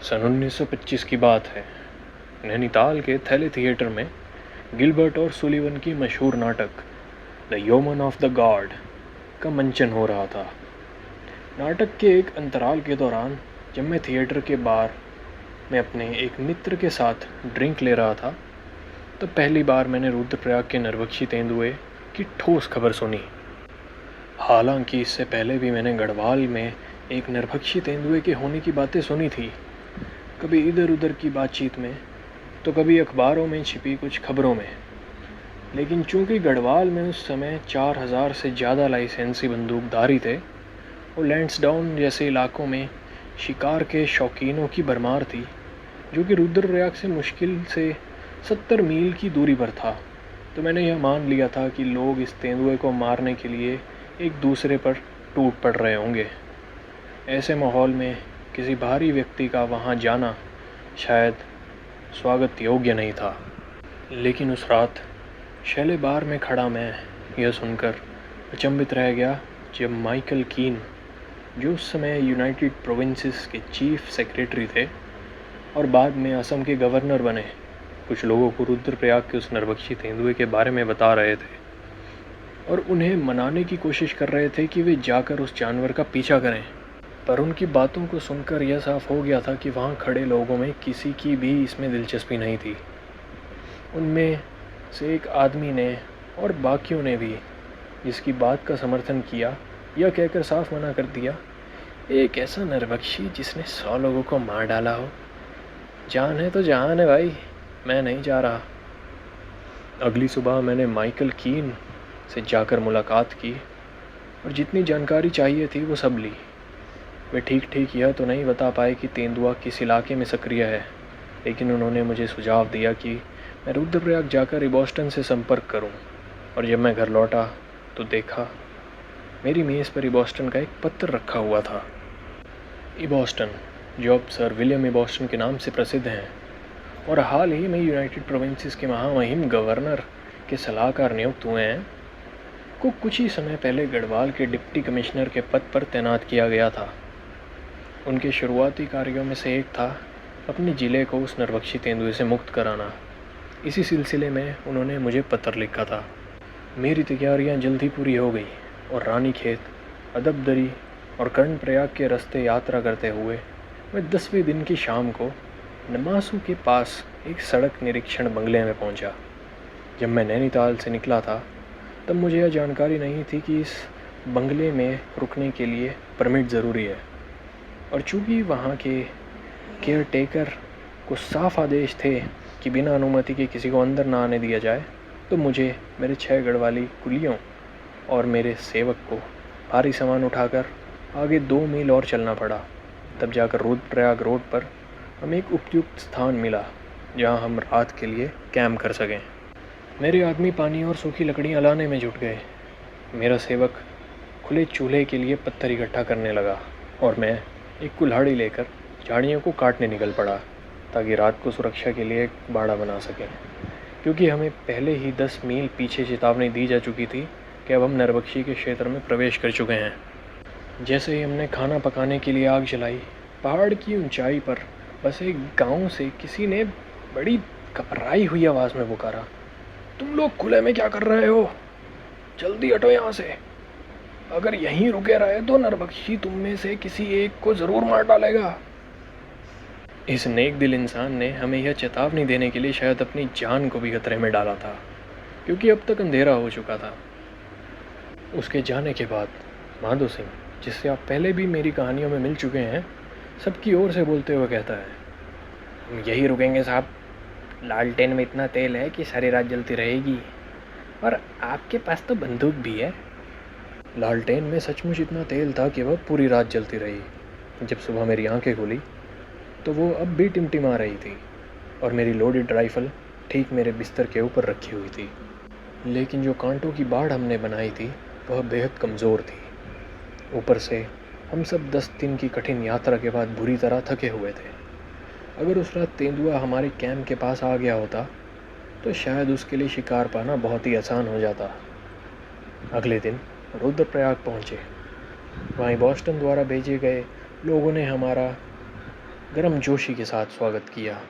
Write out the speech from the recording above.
सन 1925 की बात है। नैनीताल के थैले थिएटर में गिलबर्ट और सुलिवन की मशहूर नाटक the Yeoman of the God का मंचन हो रहा था। नाटक के एक अंतराल के दौरान जब मैं थिएटर के बार में अपने एक मित्र के साथ ड्रिंक ले रहा था, तो पहली बार मैंने रुद्रप्रयाग के नरबख्शी तेंदुए की ठोस खबर सुनी। हालांकि इससे पहले भी मैंने गढ़वाल में एक नरभक्षी तेंदुए के होने की बातें सुनी थी, कभी इधर उधर की बातचीत में, तो कभी अखबारों में छिपी कुछ खबरों में। लेकिन चूंकि गढ़वाल में उस समय 4000 से ज़्यादा लाइसेंसी बंदूकधारी थे और लैंसडाउन जैसे इलाकों में शिकार के शौकीनों की भरमार थी, जो कि रुद्रप्रयाग से मुश्किल से 70 मील की दूरी पर था, तो मैंने यह मान लिया था कि लोग इस तेंदुए को मारने के लिए एक दूसरे पर टूट पड़ रहे होंगे। ऐसे माहौल में किसी बाहरी व्यक्ति का वहां जाना शायद स्वागत योग्य नहीं था। लेकिन उस रात शैले बार में खड़ा मैं यह सुनकर अचंभित रह गया जब माइकल कीन, जो उस समय यूनाइटेड प्रोविंसेस के चीफ सेक्रेटरी थे और बाद में असम के गवर्नर बने, कुछ लोगों को रुद्रप्रयाग के उस नरभक्षी तेंदुए के बारे में बता रहे थे और उन्हें मनाने की कोशिश कर रहे थे कि वे जाकर उस जानवर का पीछा करें। पर उनकी बातों को सुनकर यह साफ हो गया था कि वहाँ खड़े लोगों में किसी की भी इसमें दिलचस्पी नहीं थी। उनमें से एक आदमी ने और बाकियों ने भी जिसकी बात का समर्थन किया, यह कहकर साफ मना कर दिया, एक ऐसा नरभक्षी जिसने 100 लोगों को मार डाला हो, जान है तो जान है भाई, मैं नहीं जा रहा। अगली सुबह मैंने माइकल कीन से जाकर मुलाकात की और जितनी जानकारी चाहिए थी वो सब ली। वे ठीक यह तो नहीं बता पाए कि तेंदुआ किस इलाके में सक्रिय है, लेकिन उन्होंने मुझे सुझाव दिया कि मैं रुद्रप्रयाग जाकर इबॉस्टन से संपर्क करूं। और जब मैं घर लौटा तो देखा मेरी मेज़ पर इबॉस्टन का एक पत्र रखा हुआ था। इबॉस्टन, जो अब सर विलियम इबॉस्टन के नाम से प्रसिद्ध हैं और हाल ही में यूनाइटेड प्रोविंसेस के महामहिम गवर्नर के सलाहकार नियुक्त हुए हैं, को कुछ ही समय पहले गढ़वाल के डिप्टी कमिश्नर के पद पर तैनात किया गया था। उनके शुरुआती कार्यों में से एक था अपने ज़िले को उस नरभक्षी तेंदुए से मुक्त कराना। इसी सिलसिले में उन्होंने मुझे पत्र लिखा था। मेरी तैयारियां जल्दी पूरी हो गई और रानीखेत, अदबदरी और कर्णप्रयाग के रास्ते यात्रा करते हुए मैं 10वें दिन की शाम को नमासू के पास एक सड़क निरीक्षण बंगले में पहुंचा। जब मैं नैनीताल से निकला था तब मुझे यह जानकारी नहीं थी कि इस बंगले में रुकने के लिए परमिट ज़रूरी है, और चूँकि वहाँ के केयर टेकर को साफ आदेश थे कि बिना अनुमति के किसी को अंदर ना आने दिया जाए, तो मुझे मेरे 6 गढ़वाली कुलियों और मेरे सेवक को भारी सामान उठाकर आगे 2 मील और चलना पड़ा। तब जाकर रुद्रप्रयाग रोड पर हमें एक उपयुक्त स्थान मिला जहाँ हम रात के लिए कैंप कर सकें। मेरे आदमी पानी और सूखी लकड़ियाँ लाने में जुट गए। मेरा सेवक खुले चूल्हे के लिए पत्थर इकट्ठा करने लगा और मैं एक कुल्हाड़ी लेकर झाड़ियों को काटने निकल पड़ा ताकि रात को सुरक्षा के लिए एक बाड़ा बना सकें, क्योंकि हमें पहले ही 10 मील पीछे चेतावनी दी जा चुकी थी कि अब हम नरभक्षी के क्षेत्र में प्रवेश कर चुके हैं। जैसे ही हमने खाना पकाने के लिए आग जलाई, पहाड़ की ऊंचाई पर बसे एक गाँव से किसी ने बड़ी घबराई हुई आवाज़ में पुकारा, तुम लोग खुले में क्या कर रहे हो? जल्दी हटो यहाँ से। अगर यहीं रुके रहे तो नरभक्षी तुम में से किसी एक को ज़रूर मार डालेगा। इस नेक दिल इंसान ने हमें यह चेतावनी देने के लिए शायद अपनी जान को भी खतरे में डाला था, क्योंकि अब तक अंधेरा हो चुका था। उसके जाने के बाद माधो सिंह, जिससे आप पहले भी मेरी कहानियों में मिल चुके हैं, सबकी ओर से बोलते हुए कहता है, हम यही रुकेंगे साहब, लालटेन में इतना तेल है कि सारी रात जलती रहेगी, और आपके पास तो बंदूक भी है। लालटेन में सचमुच इतना तेल था कि वह पूरी रात जलती रही। जब सुबह मेरी आंखें खुली तो वो अब भी टिमटिमा रही थी और मेरी लोडेड राइफ़ल ठीक मेरे बिस्तर के ऊपर रखी हुई थी। लेकिन जो कांटों की बाढ़ हमने बनाई थी वह बेहद कमज़ोर थी। ऊपर से हम सब 10 दिन की कठिन यात्रा के बाद बुरी तरह थके हुए थे। अगर उस रात तेंदुआ हमारे कैंप के पास आ गया होता तो शायद उसके लिए शिकार पाना बहुत ही आसान हो जाता। अगले दिन रुद्रप्रयाग पहुँचे। वहीं बॉस्टन द्वारा भेजे गए लोगों ने हमारा गर्मजोशी के साथ स्वागत किया।